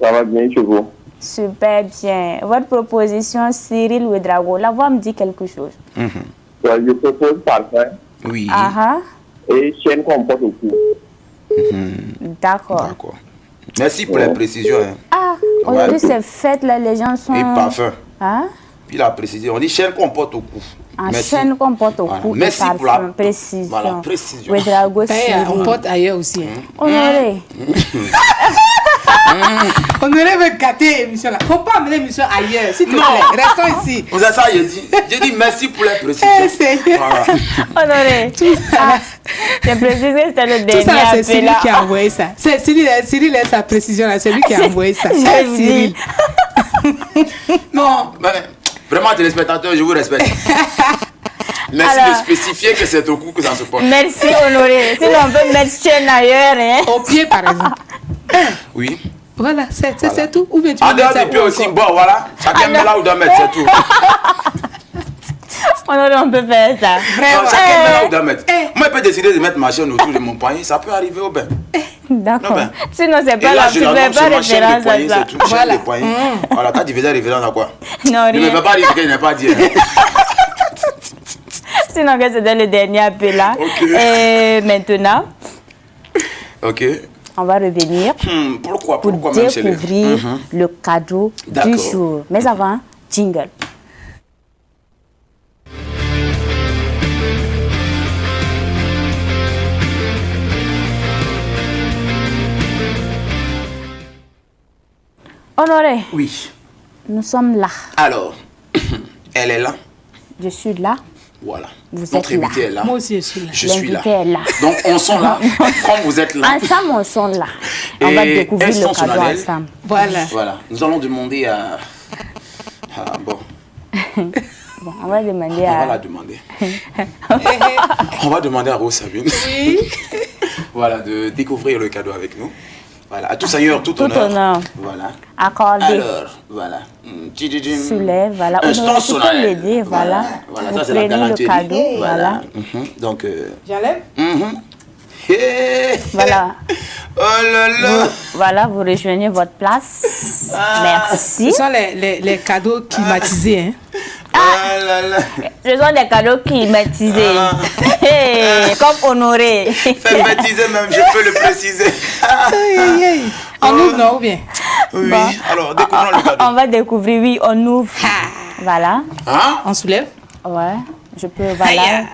Ça va bien chez vous? Super bien. Votre proposition, Cyril Ouedraogo, la voix me dit quelque chose. Ouais, je propose parfum Oui. Ah, et chaîne qu'on porte au cou. d'accord. D'accord. Merci pour les précisions. Hein. Ah, aujourd'hui Ouais. c'est fête, là, les gens sont... Et parfum. Hein? Puis la précision. On dit chaîne qu'on porte au cou. En Merci. chaîne qu'on porte au Voilà. cou. Merci et pour la parfum, précision. Voilà, précision. Ouedraogo On Cyril. porte ailleurs aussi. hein. Honoré. On aurait même gâté l'émission là. Faut pas amener l'émission ailleurs, s'il te Non. plaît. Restons ici. Vous avez ça, j'ai dit merci pour les précisions. Eh, Seigneur. Voilà. Honoré. Ah, je précise que c'était le Tout dernier ça, là, c'est appel, Cyril là. qui a envoyé ça. C'est Cyril est sa précision là. C'est lui qui a envoyé ça. Je C'est vous Cyril. dis. Non, mais vraiment, téléspectateurs, je vous respecte. Merci Alors. de spécifier que c'est au cou que ça se porte. Merci, Honoré. Sinon, on peut mettre chaîne ailleurs. Hein? Au pied, par exemple. Oui. Voilà, c'est tout. Ou bien tu En veux dehors mettre ça des pieds où aussi, encore? bon, voilà. Chacun met là où il doit mettre, c'est tout. Honoré, on peut faire ça. Non, chacun met là où il doit Eh. mettre. Moi, je peux décider de mettre ma chaîne autour de mon poignet. Ça peut arriver au bain. D'accord. Non, ben. Sinon, c'est Et pas là, là, je tu ne la fais nomme pas seulement chaîne de référence poignet, à ça. c'est tout. Chaîne Voilà. de poignet. Voilà, toi, tu faisais référence à quoi? Non, Ne me rien. fais pas dire ce qu'il n'a pas dit. Hein. Sinon, que c'était le dernier appel là. Ok. Et maintenant, Ok. on va revenir Pourquoi pour même chez lui? découvrir le cadeau du D'accord. jour. Mais avant, jingle. Honoré, Oui. nous sommes là. Alors, elle est là. Je suis là. Voilà. Vous Notre êtes là. invité est là. Moi aussi, je suis là. Je suis là. L'invité est là. Donc, on sont là. Comme vous êtes là. Ensemble, on sont là. On va Et découvrir elles le sont sur cadeau la laine. ensemble. Voilà. Voilà. Nous allons demander à. Bon, Bon, on va demander on va à... la demander. On va demander à Rose Sabine. Oui. Voilà, de découvrir le cadeau avec nous. Voilà, à tout seigneur, tout Tout honneur. honneur. Voilà. Accordé. Alors, voilà. Soulève, voilà. Instant Honoré, tu peux solennel. l'aider, voilà. Voilà, Vous ça c'est la prenez le galanterie. cadeau, voilà. Donc, J'enlève. Hey. Voilà. Oh là là. Voilà, vous rejoignez votre place. Merci. Ce sont les cadeaux climatisés. Hein. Oh là là. Ce sont des cadeaux climatisés. Hey, comme Honoré. Fais baptiser même, je peux le préciser. Aïe, aïe, aïe. On ouvre, non, ou bien? Oui, Bon. alors découvrons le On cadeau. va découvrir, oui, on ouvre. Voilà. Hein? On soulève. Ouais, je peux, voilà. Aïe.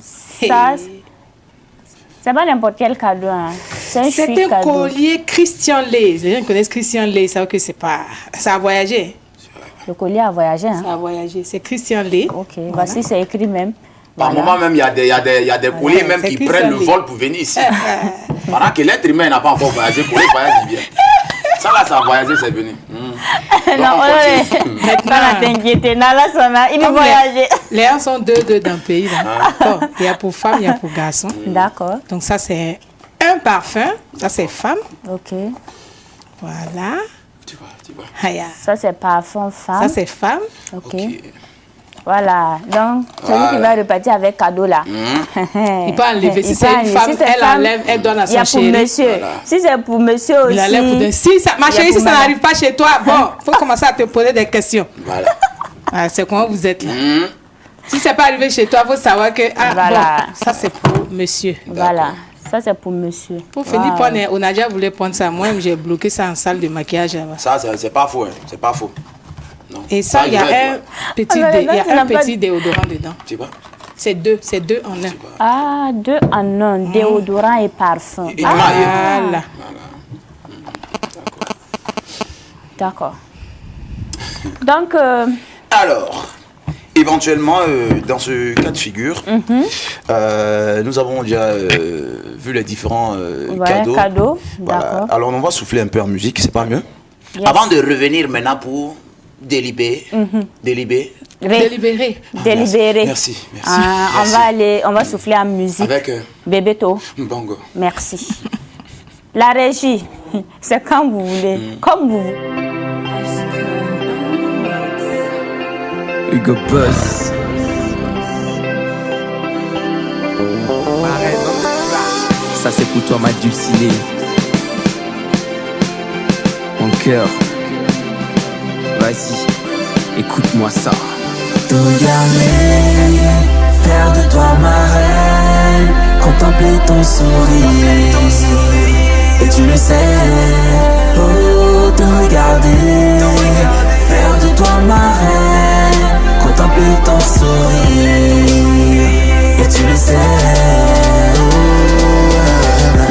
Ça, c'est pas n'importe quel cadeau. Hein. C'est un C'est chic un cadeau. collier Christian Lay. Les gens qui connaissent Christian Lay, savent que c'est pas... Ça a voyagé. Le collier a voyagé. Hein? Ça a voyagé. C'est Christian Lay. Ok, voici, c'est écrit même. Par Voilà. moment même, il y a des colliers même c'est qui Christian prennent le Lay. vol pour venir ici. Pendant que l'être humain n'a pas encore voyagé, pour les voyages bien. Ça là, ça a voyagé, c'est venu. Donc, Non, on continue. Maintenant, t'inquiète, Nala Sona, il est Comme voyagé. les uns sont deux dans le pays. Là. D'accord. Il y a pour femmes, il y a pour garçons. D'accord, Donc ça, c'est un parfum. Ça, c'est femme. ok. Voilà. Tu vois. Haya. Ça, c'est parfum femme. Ça, c'est femme. ok. Ok. Voilà, donc celui qui va repartir avec cadeau là. Il peut enlever. Si Il c'est peut une enlever. femme, Si c'est elle femme, enlève, elle donne à Il y a son pour chéri. monsieur. Voilà. Si c'est pour monsieur aussi. Il enlève pour deux. Si ça, ma il y a chérie, si pour ça madame. n'arrive pas chez toi, bon, faut commencer à te poser des questions. Voilà. Ah, c'est comment vous êtes là. Si c'est pas arrivé chez toi, faut savoir que Voilà. bon, ça c'est pour monsieur. Voilà, ça c'est pour monsieur. Pour finir, Wow. prendre, Onadia voulait prendre ça. Moi, j'ai bloqué ça en salle de maquillage là-bas. Ça, c'est pas faux. Hein. C'est pas faux. Non. Et ça, il y a vrai, un petit, Alors, il y là, tu a n'as un pas- petit déodorant dedans. Tu vois. C'est deux en un. Ah, 2 en 1, déodorant et parfum. Et Ah, Voilà. d'accord. Donc, Alors, éventuellement, dans ce cas de figure, nous avons déjà vu les différents voilà, cadeau. Voilà. D'accord. Alors, on va souffler un peu en musique, c'est pas mieux. Yes. Avant de revenir maintenant pour délibérer. Délibéré. Délibéré. Merci. Ah, Merci. on va souffler en musique. Avec Bébéto, Bongo. merci. La régie, c'est quand vous voulez, comme vous voulez. Hugo Boss. Ça c'est pour toi ma dulcinée. Mon cœur. Vas-y, écoute-moi ça. Te regarder, faire de toi ma reine, contempler ton sourire. Et tu le sais, oh, te regarder, faire de toi ma reine, contempler ton sourire. Et tu le sais,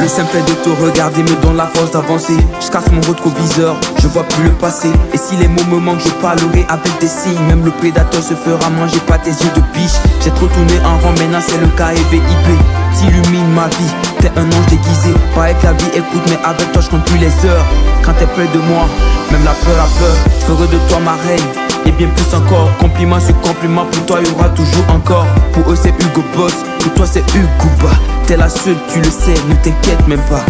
Le simple fait de te regarder me donne la force d'avancer. Je casse mon rétroviseur, je vois plus le passé. Et si les mots me manquent, je parlerai avec des signes. Même le prédateur se fera manger par tes yeux de biche. J'ai trop tourné en rond, maintenant c'est le KEVIP. T'illumines ma vie, t'es un ange déguisé. Pareil que la vie écoute, mais avec toi je compte plus les heures. Quand t'es près de moi, même la peur a peur. Je ferai de toi ma reine, et bien plus encore. Compliment sur compliment, pour toi il y aura toujours encore. Pour eux c'est Hugo Boss, pour toi c'est Hugo Ba. T'es la seule, tu le sais, ne t'inquiète même pas.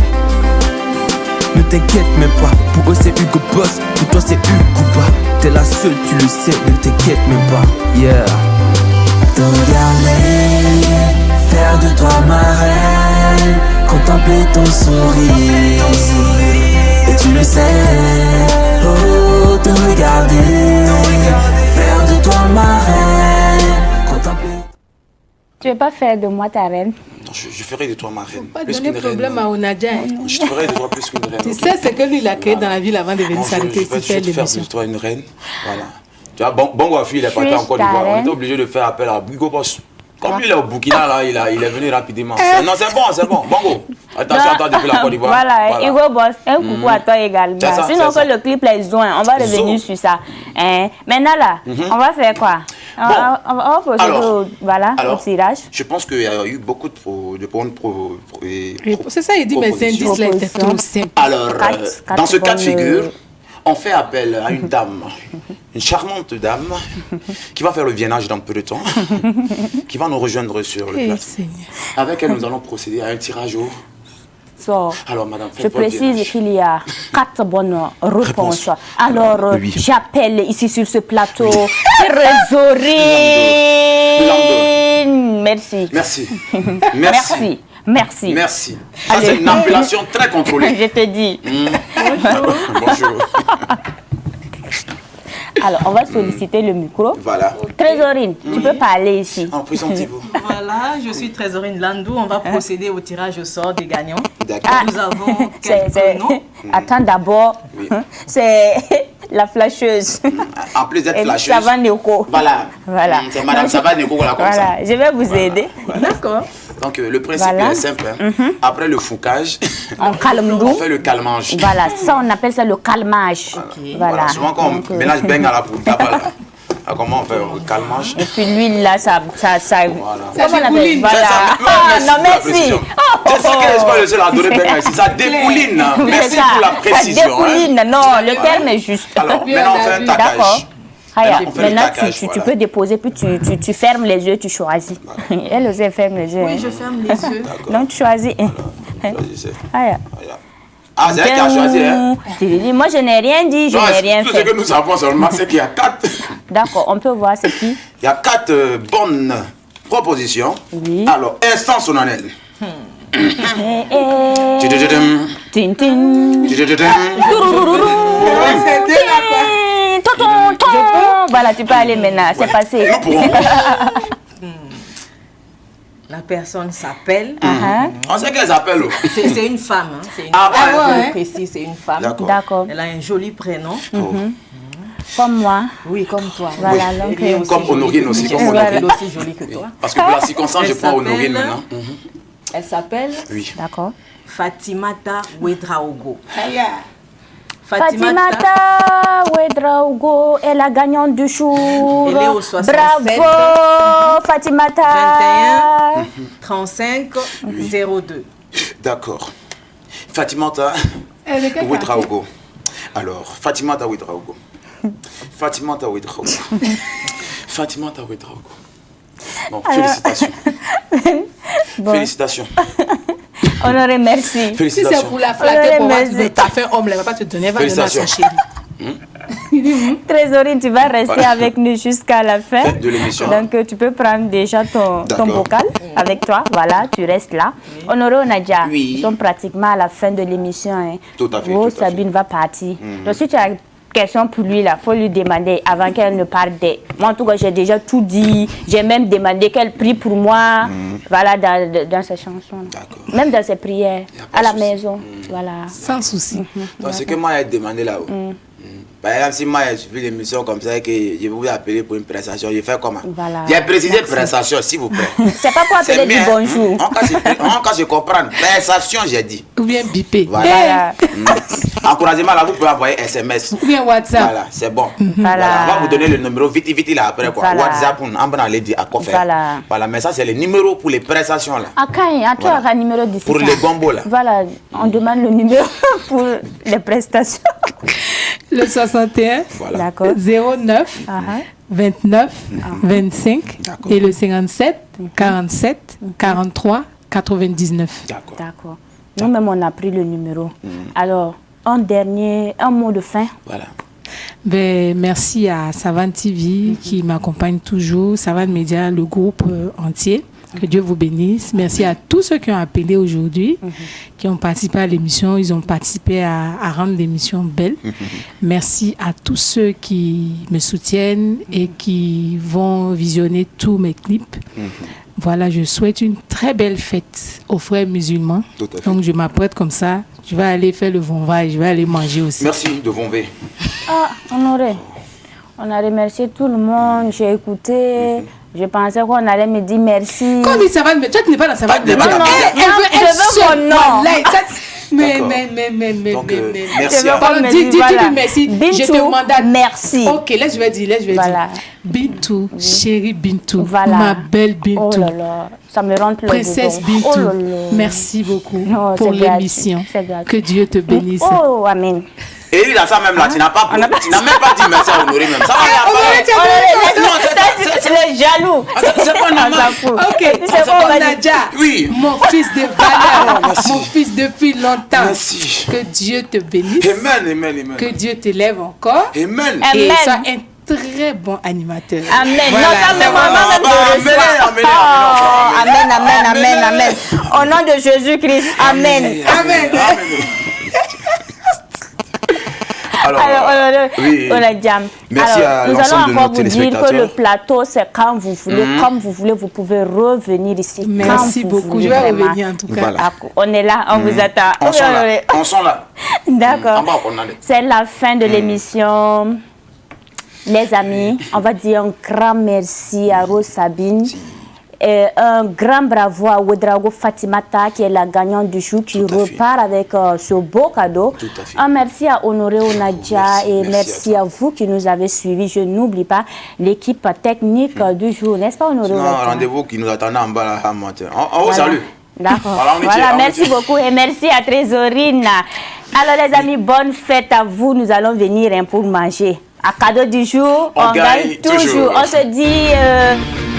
Ne t'inquiète même pas, pour eux c'est Hugo Boss, pour toi c'est Hugo Ba. T'es la seule, tu le sais, ne t'inquiète même pas. Yeah. te regarder, faire de toi ma reine, contempler ton sourire. Et tu le sais, oh, te regarder, faire de toi ma reine, contempler. Tu veux pas faire de moi ta reine? Non, je ferai de toi ma reine. Pas Plus donner qu'une problème reine. à Onadia. Je te ferai de toi plus qu'une reine. Tu ok? sais ce que lui il a créé dans la ville avant de venir Non, s'arrêter je vais ici faire te faire l'émission. de toi une reine. Voilà. Tu vois, bon Wafi, il est parti en Côte d'Ivoire. On était obligé de faire appel à Hugo Boss. Comme lui, il est au Burkina, là, il est venu rapidement. Non, c'est bon. Bongo. Attention à toi depuis la Côte d'Ivoire. Voilà, Hugo Boss, un coucou à toi également. C'est ça, Sinon, c'est ça. que le clip est joint, on va revenir sur ça. Hein? Maintenant, là, on va faire quoi? On va procéder au tirage. Je pense qu'il y a eu beaucoup de bonnes C'est ça, il dit, mais ces indices là étaient trop simples. Alors, Quatre dans ce cas de bonnes, figure, on fait appel à une dame, une charmante dame, qui va faire le vienage dans peu de temps, qui va nous rejoindre sur le Eh, plateau. Seigneur. Avec elle, nous allons procéder à un tirage au... Alors, madame, Je faites votre précise vienage. qu'il y a 4 bonnes réponses. Alors, Oui. j'appelle ici sur ce plateau Trésorine. Merci. Merci. Merci. Merci. Merci. Ça, Allez. c'est une appellation très contrôlée. Je te dis. Bonjour. Alors, on va solliciter le micro. Voilà. Trésorine, tu peux parler ici. Présentez-vous. Voilà, je suis Trésorine Landou. On va procéder au tirage au sort des gagnants. D'accord. Nous avons C'est- quelques noms. Attends d'abord. Oui. C'est la flasheuse. En plus d'être Et flasheuse. ça va Néo. Voilà. Voilà. C'est madame Sava Neko, voilà, comme ça. Voilà, je vais vous aider. D'accord. Donc le principe Voilà. est simple. Hein. Après le foucage, On calme on fait le calmage. Voilà, ça on appelle ça le calmage. Voilà. Souvent quand on mélange beng à la poudre, comment on fait le calmage? Et puis l'huile là, ça Voilà. comment on appelle? Voilà. Merci Non, pour la merci. précision. Je sais que je suis pas le seul à adorer beng ici. Ça dépouline. Merci C'est ça. pour la précision. Ça dépouline. Non, le terme est juste. Alors, maintenant on fait un D'accord. taquage. Aya, On fait le maintenant taquage, tu voilà. peux déposer, puis tu fermes les yeux, tu choisis. Elle aussi elle ferme les yeux. Oui, je ferme les yeux. Donc tu choisis. Choisissez. Aya. Ah, c'est elle qui a choisi. Hein? Tu dis, moi je n'ai rien dit, je Non, n'ai rien tout ce fait. que nous savons seulement, c'est qu'il y a 4. D'accord, on peut voir c'est qui. Il y a 4 bonnes propositions. Oui. Alors, instant solennel. Tin, tin. Voilà, tu peux aller maintenant, c'est passé. La personne s'appelle. On sait qu'elle s'appelle. C'est une femme. Hein. C'est une Ah, femme. ouais. Je précise, c'est une femme. D'accord. Elle a un joli prénom. Comme moi. Oui, comme toi. Voilà, Oui. donc, Elle est aussi comme jolie Honorine que- aussi, comme Elle est Honorine. aussi jolie que toi. Parce que pour la circonstance, je Elle prends Honorine s'appelle- maintenant. Elle s'appelle Oui. D'accord. Fatimata Ouedraogo. Fatimata Ouedraogo est la gagnante du jour. Elle est au 67. Bravo, Fatimata. 21 35 02. D'accord. Fatimata Ouedraogo. Alors, Fatimata Ouedraogo. Fatimata Ouedraogo. Fatimata Ouedraogo. Bon, félicitations. Bon. Félicitations. Honoré, merci. Si c'est Félicitations. pour la flatter, pour voir Merci. que t'as fait homme, elle va pas te donner, elle va donner à sa Félicitations. chérie. Trésorier, tu vas rester Voilà. avec nous jusqu'à la fin De l'émission. Donc, tu peux prendre déjà ton D'accord. bocal avec toi. Voilà, tu restes là. Honoré Nadia, Oui. nous sommes pratiquement à la fin de l'émission. Hein. Tout à fait, Oh, tout à Sabine va partir. Donc, si tu as une question pour lui, il faut lui demander avant qu'elle ne parte. Moi, en tout cas, j'ai déjà tout dit. J'ai même demandé qu'elle prie pour moi. Voilà, dans ses chansons. Même dans ses prières. pas À de la souci. maison. Voilà. Sans souci. Donc, ce que moi, j'ai demandé là-haut. Par exemple, si moi, j'ai suivi l'émission comme ça et que je vais vous appeler pour une prestation, je fais comment? Voilà. J'ai précisé Merci. prestation, s'il vous plaît. C'est pas pour appeler du bien. bonjour. En cas, je comprends. Prestation, j'ai dit. Ou bien bipé. Voilà. Encouragement, là, vous pouvez envoyer SMS. Ou bien WhatsApp. Voilà, c'est bon. Voilà. On va vous donner le numéro vite là après quoi. Voilà. WhatsApp, on va aller dire à quoi faire. Voilà. Voilà, mais ça, c'est le numéro pour les prestations là. À quand à toi, Voilà. un numéro d'ici. Pour les gombos là. Voilà, on demande le numéro pour les prestations. Le 61 Voilà. D'accord. 09 29 25 et le 57 47 43 99. D'accord. Nous-mêmes, on a pris le numéro. Alors, un mot de fin. Voilà. Ben, merci à Savane TV qui m'accompagne toujours, Savane Média, le groupe entier. Que Dieu vous bénisse. Merci à tous ceux qui ont appelé aujourd'hui, qui ont participé à l'émission. Ils ont participé à rendre l'émission belle. Merci à tous ceux qui me soutiennent et qui vont visionner tous mes clips. Voilà, je souhaite une très belle fête aux frères musulmans. Tout à fait. Donc, je m'apprête comme ça. Je vais aller faire le vonva et je vais aller manger aussi. Merci de Vonvé. Ah, Honoré, on a remercié tout le monde. J'ai écouté. Je pensais qu'on allait me dire merci. Quand on dit Savane, mais toi, tu n'es pas dans Savane. Non, non, Elle veut je veux seule. mon nom. Voilà, mais. Donc, Je merci veux à qu'on vous. me Dis dise, voilà. merci. Bintou, Je te mandate. merci. Ok, là, je vais dire. Voilà. Bintou, chérie Bintou, Voilà. ma belle Bintou. Oh là là, ça me rentre le Princesse dedans. Bintou, Oh là là. merci beaucoup Non, pour c'est gratuit, l'émission. c'est gratuit. Que Dieu te bénisse. Oh, amen. Et il a ça même là, tu n'as même pas dit merci à Honoré même. Ça va, C'est le jaloux. c'est pas On normal. s'en fout. Ok, Et puis, c'est bon, on va dire- Nadia, Oui. mon fils de valeur, merci. mon fils depuis longtemps. Merci. Que Dieu te bénisse, Amen. que Dieu t'élève encore Amen. et Amen. sois un très bon animateur. Amen. Voilà, Non, ça, c'est mais moi, bon. moi-même, je Amen, reçois. amen, Oh, amen, amen, amen. Au nom de Jésus-Christ, amen. Amen. Alors, oui. on a jam. Merci Alors, à nous l'ensemble allons de encore nos vous dire que téléspectateurs. le plateau, c'est quand vous voulez, comme vous voulez, vous pouvez revenir ici. Merci quand vous beaucoup. voulez, Je vais vraiment. revenir en tout cas. Voilà. On est là, on vous attend. On sont là. D'accord. En bas, on allait. C'est la fin de l'émission. Les amis, on va dire un grand merci à Rose Sabine. Et un grand bravo à Ouedraogo Fatimata qui est la gagnante du jour qui repart avec ce beau cadeau. Tout à fait. Un merci à Honoré Onadia et merci à vous qui nous avez suivis. Je n'oublie pas l'équipe technique du jour, n'est-ce pas Honoré? Non, rendez-vous qui nous attendait en bas là, matin. On salue. D'accord. Voilà, merci beaucoup et merci à Trésorine. Alors les amis, bonne fête à vous. Nous allons venir pour manger. À cadeau du jour, on gagne toujours. On se dit...